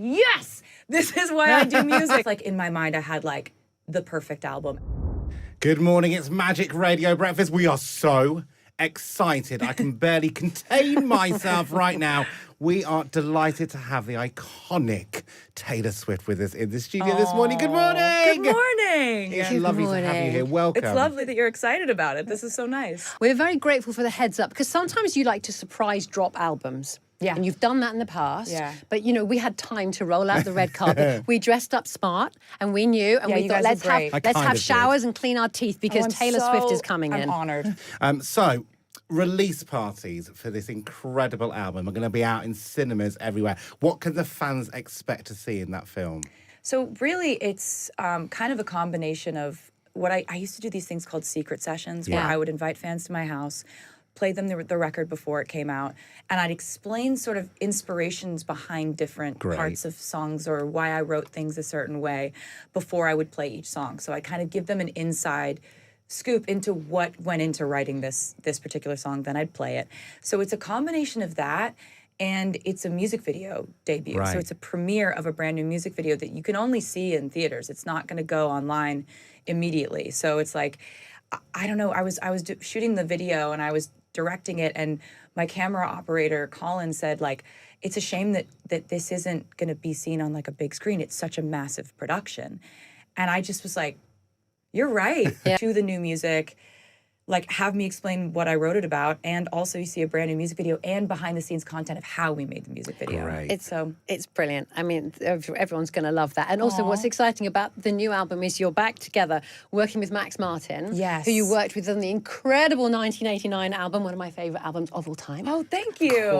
yes, this is why I do music. Like in my mind, I had like the perfect album. Good morning, it's Magic Radio Breakfast. We are so excited. I can barely contain myself right now. We are delighted to have the iconic Taylor Swift with us in the studio this morning. Good morning. Good morning. Yeah, Good lovely to have you morning. here. Welcome. It's lovely that you're excited about it. This is so nice. We're very grateful for the heads up because sometimes you like to surprise drop albums. Yeah. And you've done that in the past. Yeah. But, you know, we had time to roll out the red carpet. We dressed up smart and we knew and Yeah, we you thought, guys are great. let's have showers and clean our teeth because I'm Taylor Swift is coming in. I'm honored. So, release parties for this incredible album are going to be out in cinemas everywhere. What can the fans expect to see in that film? So really, it's kind of a combination of what I used to do these things called secret sessions where I would invite fans to my house, play them the record before it came out, and I'd explain sort of inspirations behind different parts of songs or why I wrote things a certain way before I would play each song. So I kind of give them an inside scoop into what went into writing this particular song, then I'd play it. So it's a combination of that, and it's a music video debut. Right. So it's a premiere of a brand new music video that you can only see in theaters. It's not going to go online immediately. So it's like, I don't know, I was shooting the video and I was directing it, and my camera operator, Colin, said, like, it's a shame that this isn't going to be seen on like a big screen. It's such a massive production. And I just was like, you're right. To the new music, like have me explain what I wrote it about, and also you see a brand new music video and behind the scenes content of how we made the music video. Great. It's brilliant. I mean, everyone's going to love that. And also what's exciting about the new album is you're back together working with Max Martin, Yes. who you worked with on the incredible 1989 album, one of my favourite albums of all time. Oh, thank you.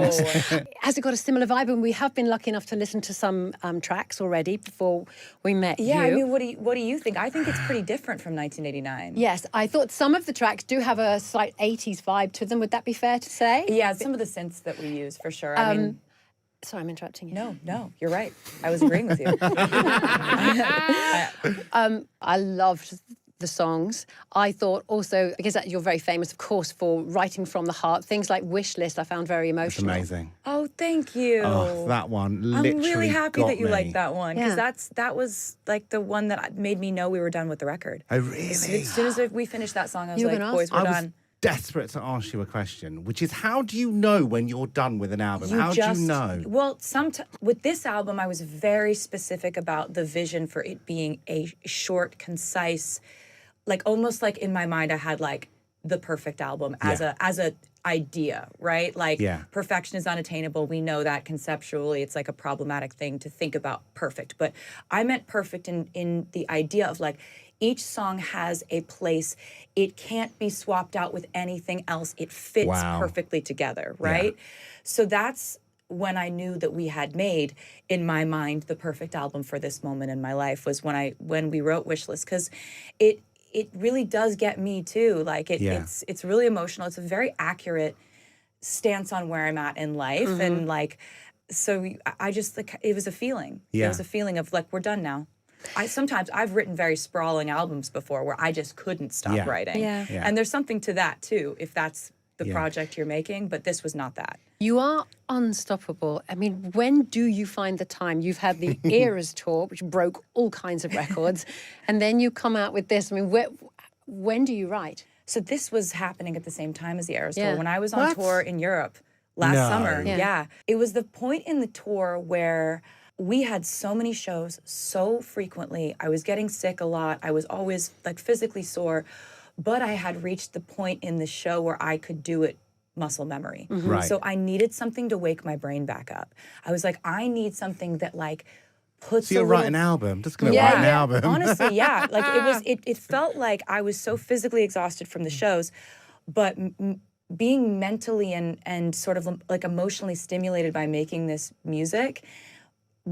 Has it got a similar vibe? And we have been lucky enough to listen to some tracks already before we met you. Yeah, I mean, what do you think? I think it's pretty different from 1989. Yes, I thought some of the tracks do have a slight 80s vibe to them. Would that be fair to say? Yeah, some of the synths that we use, for sure. I mean, Sorry, I'm interrupting you. no, you're right. I was agreeing with you. I loved the songs. I thought also, because you're very famous, of course, for writing from the heart. Things like Wish List I found very It's emotional. amazing. Oh, thank you. Oh, that one literally I'm really happy got that you me. liked that one, because Yeah. that was like the one that made me know we were done with the record. Oh, really? As soon as we finished that song, I was You were like, gonna boys, ask? we're I was done. desperate to ask you a question, which is how do you know when you're done with an album? How do you know? Well, with this album, I was very specific about the vision for it being a short, concise, like almost like in my mind, I had like the perfect album as a idea, right? Like perfection is unattainable. We know that conceptually it's like a problematic thing to think about perfect. But I meant perfect in the idea of like each song has a place. It can't be swapped out with anything else. It fits perfectly together, right? So that's when I knew that we had made, in my mind, the perfect album for this moment in my life was when we wrote Wishlist, because it really does get me too. Like it's really emotional. It's a very accurate stance on where I'm at in life, and like, so I just like it was a feeling. It was a feeling of like we're done now. I've written very sprawling albums before where I just couldn't stop writing. And there's something to that too, if that's the project you're making, but this was not that. You are unstoppable. I mean, when do you find the time? You've had the Eras tour, which broke all kinds of records, and then you come out with this. I mean, when do you write? So this was happening at the same time as the Eras tour. When I was on tour in Europe last summer, it was the point in the tour where we had so many shows so frequently. I was getting sick a lot. I was always like physically sore, but I had reached the point in the show where I could do it muscle memory. Right. So I needed something to wake my brain back up. I was like, I need something that like puts So you're a little... writing an album. Just going to write an album. Honestly, yeah. Like it felt like I was so physically exhausted from the shows, but being mentally and sort of like emotionally stimulated by making this music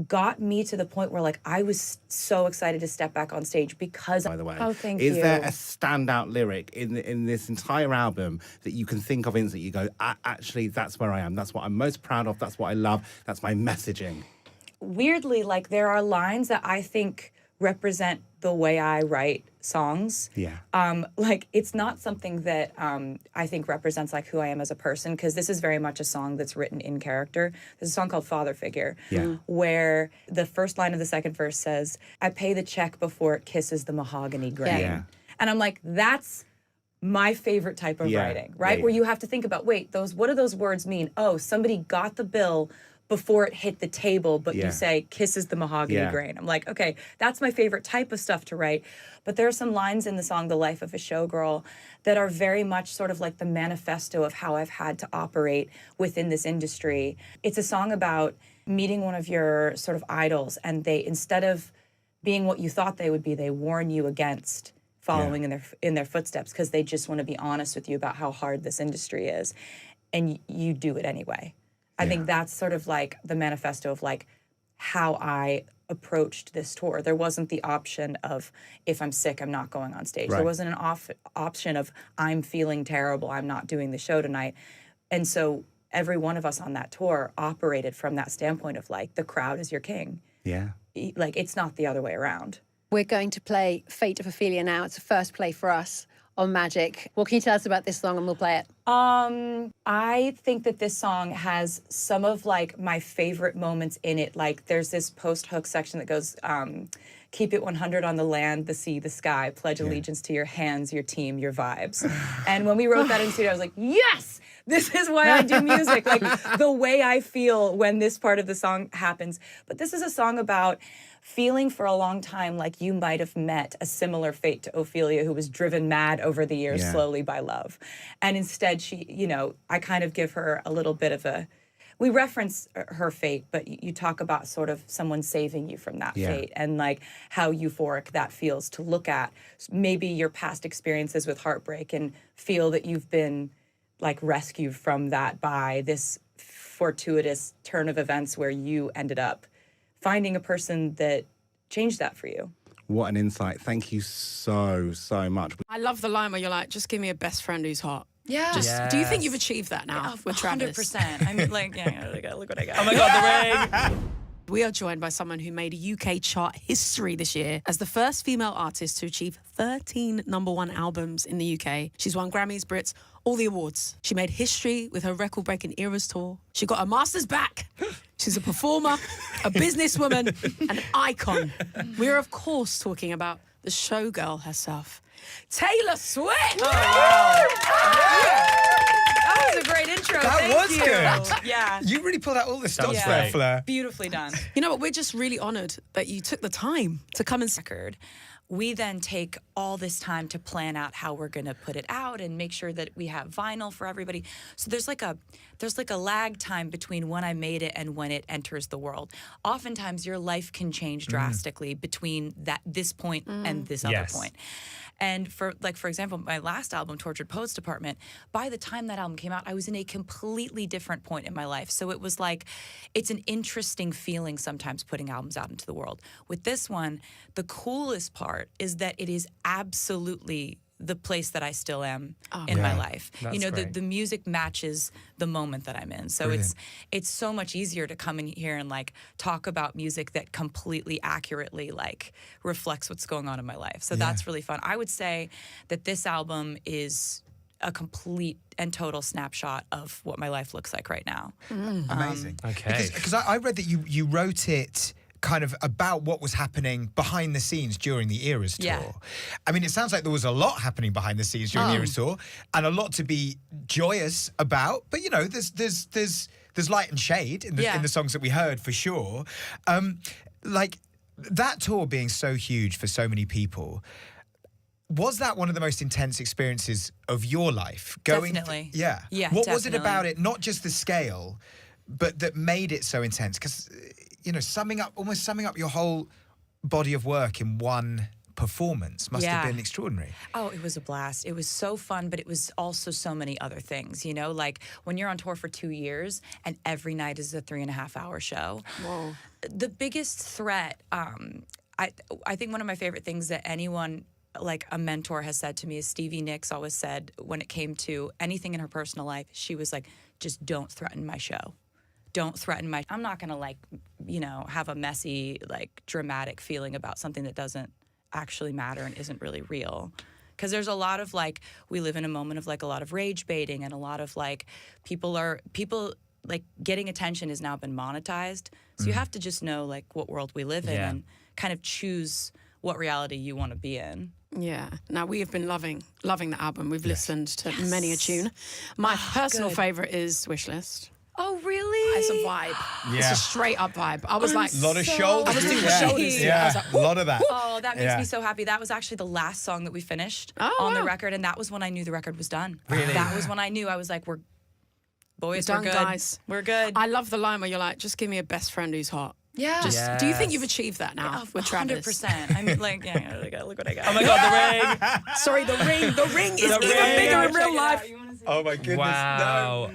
got me to the point where like I was so excited to step back on stage because by the way. Oh, thank you. Is there a standout lyric in this entire album that you can think of instantly? You go, actually, that's where I am. That's what I'm most proud of. That's what I love. That's my messaging. Weirdly, like there are lines that I think represent the way I write songs. Yeah. Like, it's not something that I think represents like who I am as a person, because this is very much a song that's written in character. There's a song called Father Figure, where the first line of the second verse says, I pay the check before it kisses the mahogany grain. Yeah. And I'm like, that's my favorite type of writing, right? Yeah. Where you have to think about, wait, what do those words mean? Oh, somebody got the bill before it hit the table, but you say kisses the mahogany grain. I'm like, okay, that's my favorite type of stuff to write. But there are some lines in the song, The Life of a Showgirl, that are very much sort of like the manifesto of how I've had to operate within this industry. It's a song about meeting one of your sort of idols, and they, instead of being what you thought they would be, they warn you against following in their footsteps, because they just want to be honest with you about how hard this industry is, and you do it anyway. I think that's sort of like the manifesto of like how I approached this tour. There wasn't the option of, if I'm sick, I'm not going on stage. Right. There wasn't an option of, I'm feeling terrible, I'm not doing the show tonight. And so every one of us on that tour operated from that standpoint of like, the crowd is your king. Yeah. Like, it's not the other way around. We're going to play Fate of Ophelia now. It's a first play for us on Magic. What can you tell us about this song, and we'll play it? I think that this song has some of like my favorite moments in it. Like, there's this post-hook section that goes, keep it 100 on the land, the sea, the sky, pledge allegiance to your hands, your team, your vibes. And when we wrote that in studio, I was like, yes, this is why I do music. Like, the way I feel when this part of the song happens. But this is a song about feeling for a long time like you might have met a similar fate to Ophelia, who was driven mad over the years slowly by love. And instead she, you know, I kind of give her a little bit of a, we reference her fate, but you talk about sort of someone saving you from that fate, and like how euphoric that feels to look at maybe your past experiences with heartbreak and feel that you've been like rescued from that by this fortuitous turn of events where you ended up finding a person that changed that for you. What an insight. Thank you so much. I love the line where you're like, just give me a best friend who's hot. Yeah. Do you think you've achieved that now with Travis? 100%. I mean, like, look what I got. Oh my God, the ring. We are joined by someone who made UK chart history this year as the first female artist to achieve 13 #1 albums in the UK. She's won Grammys, Brits, all the awards. She made history with her record-breaking Eras tour. She got her master's back. She's a performer, a businesswoman, an icon. We're, of course, talking about the showgirl herself, Taylor Swift. Oh, wow. That was a great intro. That was good. Yeah. You really pulled out all the stops Yeah. there, Fleur. Beautifully done. You know what? We're just really honoured that you took the time to come and Record. We then take all this time to plan out how we're going to put it out and make sure that we have vinyl for everybody. So there's like a lag time between when I made it and when it enters the world. Oftentimes your life can change drastically between this point and this other point. And for example, my last album, Tortured Poets Department, by the time that album came out, I was in a completely different point in my life. So it was like, it's an interesting feeling sometimes putting albums out into the world. With this one, the coolest part is that it is absolutely the place that I still am in my life. That's you know, great. the music matches the moment that I'm in. So Brilliant. it's so much easier to come in here and like talk about music that completely accurately like reflects what's going on in my life. So that's really fun. I would say that this album is a complete and total snapshot of what my life looks like right now. Amazing. Okay. Because I read that you wrote it kind of about what was happening behind the scenes during the Eras tour. Yeah. I mean, it sounds like there was a lot happening behind the scenes during the Eras tour, and a lot to be joyous about. But you know, there's light and shade in the songs that we heard for sure. Like that tour being so huge for so many people. Was that one of the most intense experiences of your life? Definitely. Yeah. What was it about it? Not just the scale, but that made it so intense? Because you know, almost summing up your whole body of work in one performance must have been extraordinary. Oh, it was a blast. It was so fun, but it was also so many other things, you know? Like, when you're on tour for 2 years and every night is a 3.5-hour show. Whoa. The biggest threat, I think one of my favorite things that anyone, like a mentor, has said to me is Stevie Nicks always said when it came to anything in her personal life, she was like, just don't threaten my show. don't threaten I'm not gonna like, have a messy, like dramatic feeling about something that doesn't actually matter and isn't really real. Because there's a lot of like, we live in a moment of like a lot of rage baiting, and a lot of like people like getting attention has now been monetized. So you have to just know like what world we live in and kind of choose what reality you want to be in. Yeah. Now, we have been loving the album. We've listened to many a tune. My personal favorite is Wishlist. Oh, really? It's a vibe. It's a straight up vibe. I was like, a lot of shoulders. I was doing shoulders. Yeah, I was like, a lot of that. Oh, that makes me so happy. That was actually the last song that we finished on the record, and that was when I knew the record was done. Really? That was when I knew. I was like, we're good. guys. We're good. I love the line where you're like, just give me a best friend who's hot. Yeah. Do you think you've achieved that now with Travis? 100%. I'm like, look what I got. Oh my God, the ring. Sorry, the ring is even bigger in real life. Oh my goodness. Wow. No.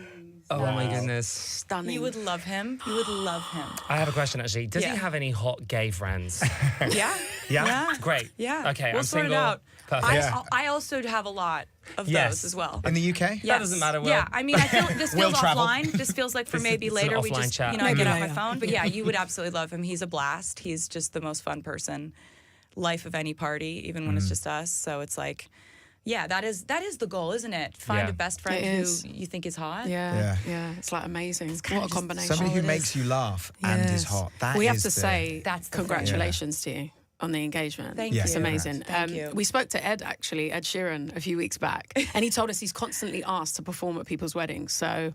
Oh my goodness. Stunning. You would love him. You would love him. I have a question actually. Does he Yeah. have any hot gay friends? Yeah. Yeah? Great. Yeah. Okay, We'll I'm sort single. it out. Perfect. I also have a lot of Yes. those as well. In the UK? That Yes. doesn't matter, Will. Yeah, I mean, I feel this Will feels travel. offline. This feels like for maybe it's an later we offline just, chat. I Maybe get off my later. phone. But yeah, you would absolutely love him. He's a blast. He's just the most fun person. Life of any party, even when it's just us. So it's like, yeah, that is the goal, isn't it? Find Yeah. a best friend It who is. you think is hot. Yeah. It's like amazing. What a combination. Somebody who it makes is. you laugh and is hot. That we have is to the- say That's the congratulations to you on the engagement. Thank Yes. you. It's amazing. Thank you. We spoke to Ed Sheeran, a few weeks back, and he told us he's constantly asked to perform at people's weddings. So,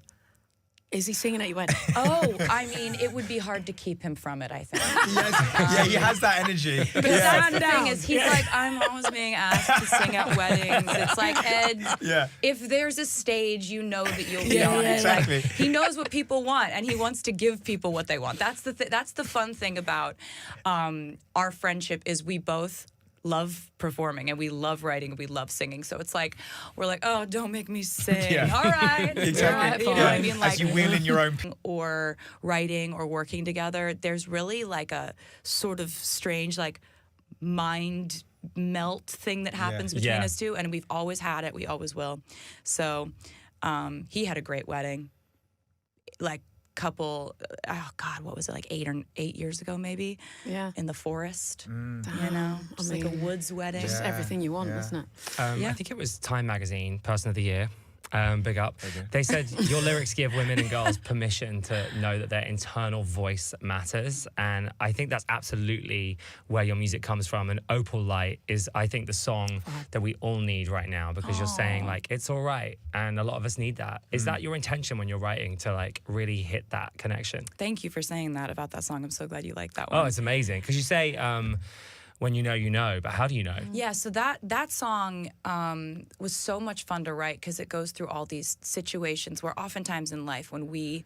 is he singing at your wedding? Oh, I mean, it would be hard to keep him from it, I think. Yeah, he has that energy. Because that's the thing is, he's like, I'm always being asked to sing at weddings. It's like, Ed, if there's a stage, you know that you'll be on it. exactly. Like, he knows what people want, and he wants to give people what they want. That's the fun thing about our friendship is we both love performing and we love writing and we love singing. So it's like, we're like, oh, don't make me sing. Yeah. All right. Exactly. You know what I mean? Like, As you wheel in your own. or writing or working together, there's really like a sort of strange like mind melt thing that happens between Yeah. us two, and we've always had it. We always will. So he had a great wedding. Like couple, oh God, what was it, like 8 years ago maybe? Yeah. In the forest, Mm. you know, just like a mean, woods wedding. Just everything you want, isn't it? Yeah. I think it was Time Magazine, Person of the Year. Big up. They said your lyrics give women and girls permission to know that their internal voice matters. And I think that's absolutely where your music comes from. And Opalite is, I think, the song that we all need right now, because you're saying like, it's all right. And a lot of us need that. Is that your intention when you're writing, to like really hit that connection? Thank you for saying that about that song. I'm so glad you like that one. Oh, it's amazing. Because you say, when you know, but how do you know? Yeah, so that song was so much fun to write because it goes through all these situations where oftentimes in life when we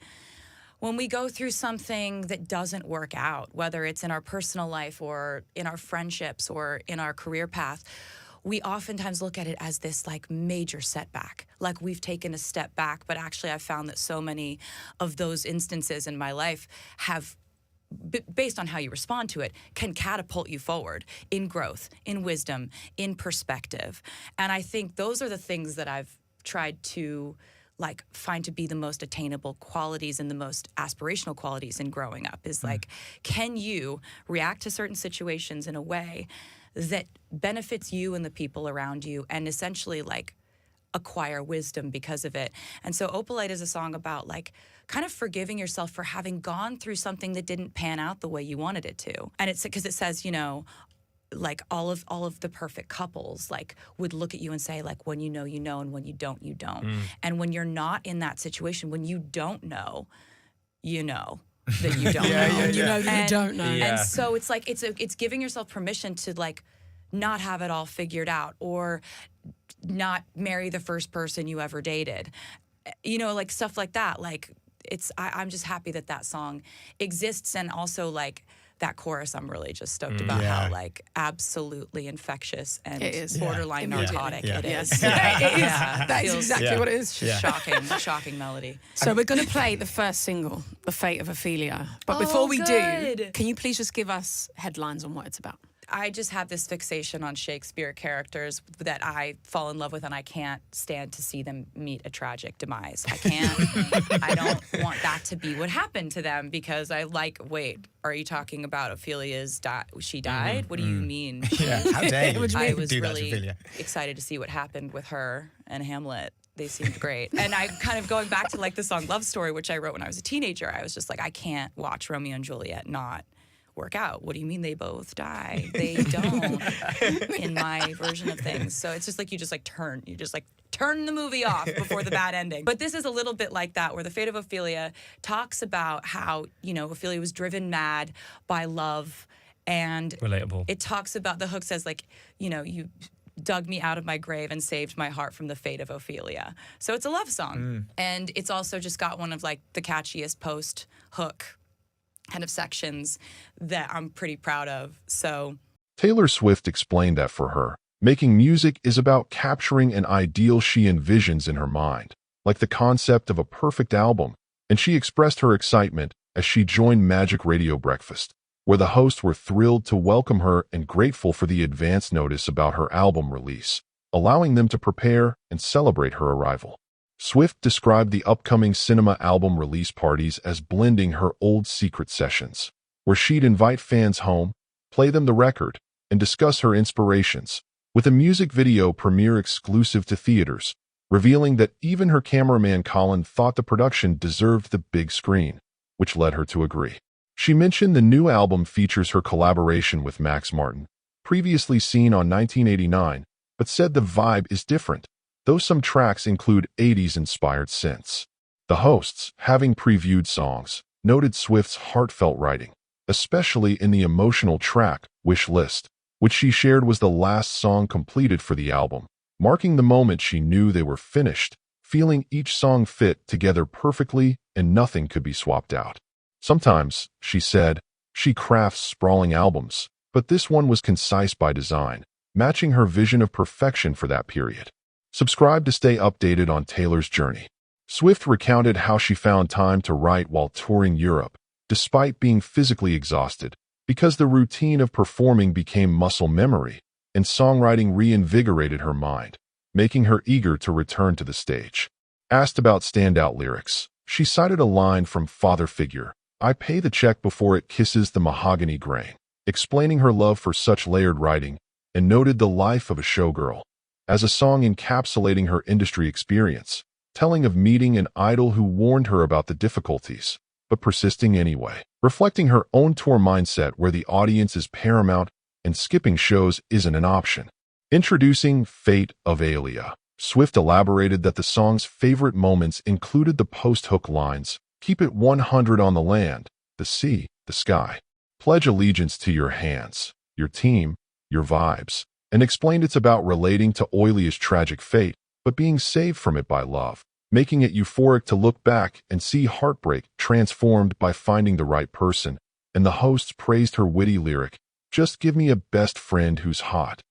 go through something that doesn't work out, whether it's in our personal life or in our friendships or in our career path, we oftentimes look at it as this like major setback, like we've taken a step back. But actually I've found that so many of those instances in my life have, based on how you respond to it, can catapult you forward in growth, in wisdom, in perspective. And I think those are the things that I've tried to like find to be the most attainable qualities and the most aspirational qualities in growing up, is like, can you react to certain situations in a way that benefits you and the people around you, and essentially like acquire wisdom because of it. And so Opalite is a song about like kind of forgiving yourself for having gone through something that didn't pan out the way you wanted it to. And it's because it says, you know, like all of the perfect couples like would look at you and say like, when you know, and when you don't, you don't. And when you're not in that situation, when you don't know, you know that you don't know. You know that you don't know. And so it's like it's giving yourself permission to like not have it all figured out, or not marry the first person you ever dated, you know, like stuff like that. Like I'm just happy that song exists, and also like that chorus, I'm really just stoked about how like absolutely infectious and It is. borderline Yeah. narcotic Yeah. it is. It is. That is Feels exactly what it is. shocking melody. So we're going to play the first single, The Fate of Ailia. But before we do, good. can you please just give us headlines on what it's about? I just have this fixation on Shakespeare characters that I fall in love with, and I can't stand to see them meet a tragic demise. I don't want that to be what happened to them, because wait, are you talking about Ophelia's she died? What do you mean? Yeah, how dare you? I was do that to really Ophelia. excited to see what happened with her and Hamlet. They seemed great. And I kind of going back to like the song Love Story, which I wrote when I was a teenager, I was just like, I can't watch Romeo and Juliet not work out. What do you mean they both die? They don't in my version of things. So it's just like you just turn the movie off before the bad ending. But this is a little bit like that, where the Fate of Ophelia talks about how, Ophelia was driven mad by love. And relatable. It talks about, the hook says like, you dug me out of my grave and saved my heart from the fate of Ophelia. So it's a love song. And it's also just got one of like the catchiest post hook kind of sections that I'm pretty proud of. So Taylor Swift explained that for her, making music is about capturing an ideal she envisions in her mind, like the concept of a perfect album, and she expressed her excitement as she joined Magic Radio Breakfast, where the hosts were thrilled to welcome her and grateful for the advance notice about her album release, allowing them to prepare and celebrate her arrival. Swift described the upcoming cinema album release parties as blending her old secret sessions, where she'd invite fans home, play them the record, and discuss her inspirations, with a music video premiere exclusive to theaters, revealing that even her cameraman Colin thought the production deserved the big screen, which led her to agree. She mentioned the new album features her collaboration with Max Martin, previously seen on 1989, but said the vibe is different, though some tracks include 80s-inspired synths. The hosts, having previewed songs, noted Swift's heartfelt writing, especially in the emotional track, Wish List, which she shared was the last song completed for the album, marking the moment she knew they were finished, feeling each song fit together perfectly and nothing could be swapped out. Sometimes, she said, she crafts sprawling albums, but this one was concise by design, matching her vision of perfection for that period. Subscribe to stay updated on Taylor's journey. Swift recounted how she found time to write while touring Europe, despite being physically exhausted, because the routine of performing became muscle memory, and songwriting reinvigorated her mind, making her eager to return to the stage. Asked about standout lyrics, she cited a line from Father Figure, "I pay the check before it kisses the mahogany grain," explaining her love for such layered writing, and noted The Life of a Showgirl as a song encapsulating her industry experience, telling of meeting an idol who warned her about the difficulties, but persisting anyway, reflecting her own tour mindset where the audience is paramount and skipping shows isn't an option. Introducing Fate of Ailia, Swift elaborated that the song's favorite moments included the post-hook lines, "Keep it 100 on the land, the sea, the sky. Pledge allegiance to your hands, your team, your vibes," and explained it's about relating to Ailia's tragic fate, but being saved from it by love, making it euphoric to look back and see heartbreak transformed by finding the right person. And the hosts praised her witty lyric, "Just give me a best friend who's hot,"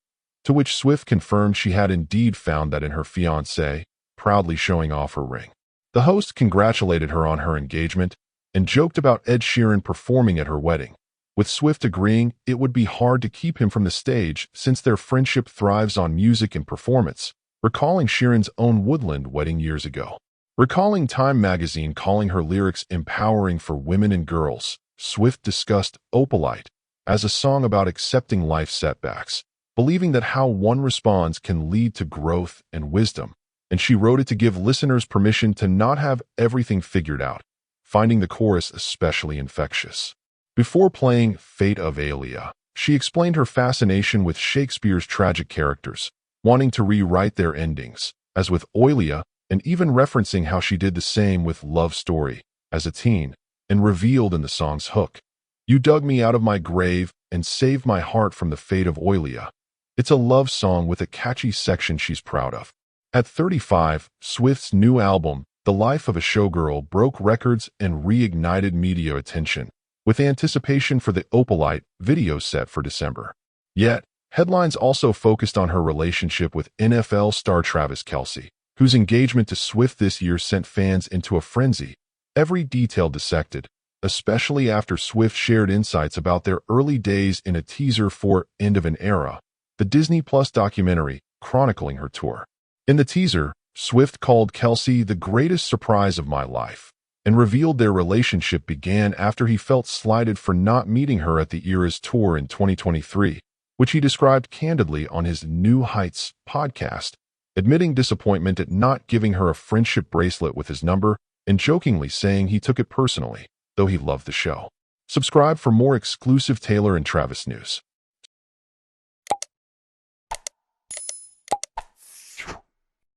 to which Swift confirmed she had indeed found that in her fiancé, proudly showing off her ring. The host congratulated her on her engagement and joked about Ed Sheeran performing at her wedding, with Swift agreeing it would be hard to keep him from the stage since their friendship thrives on music and performance, recalling Sheeran's own Woodland wedding years ago. Recalling Time magazine calling her lyrics empowering for women and girls, Swift discussed Opalite as a song about accepting life setbacks, believing that how one responds can lead to growth and wisdom, and she wrote it to give listeners permission to not have everything figured out, finding the chorus especially infectious. Before playing Fate of Ailia, she explained her fascination with Shakespeare's tragic characters, wanting to rewrite their endings, as with Ailia, and even referencing how she did the same with Love Story as a teen, and revealed in the song's hook, "You dug me out of my grave and saved my heart from the fate of Ailia." It's a love song with a catchy section she's proud of. At 35, Swift's new album, The Life of a Showgirl, broke records and reignited media attention, with anticipation for the Opalite video set for December. Yet, headlines also focused on her relationship with NFL star Travis Kelce, whose engagement to Swift this year sent fans into a frenzy, every detail dissected, especially after Swift shared insights about their early days in a teaser for End of an Era, the Disney Plus documentary chronicling her tour. In the teaser, Swift called Kelce the greatest surprise of my life and revealed their relationship began after he felt slighted for not meeting her at the Eras tour in 2023, which he described candidly on his New Heights podcast, admitting disappointment at not giving her a friendship bracelet with his number and jokingly saying he took it personally, though he loved the show. Subscribe for more exclusive Taylor and Travis news.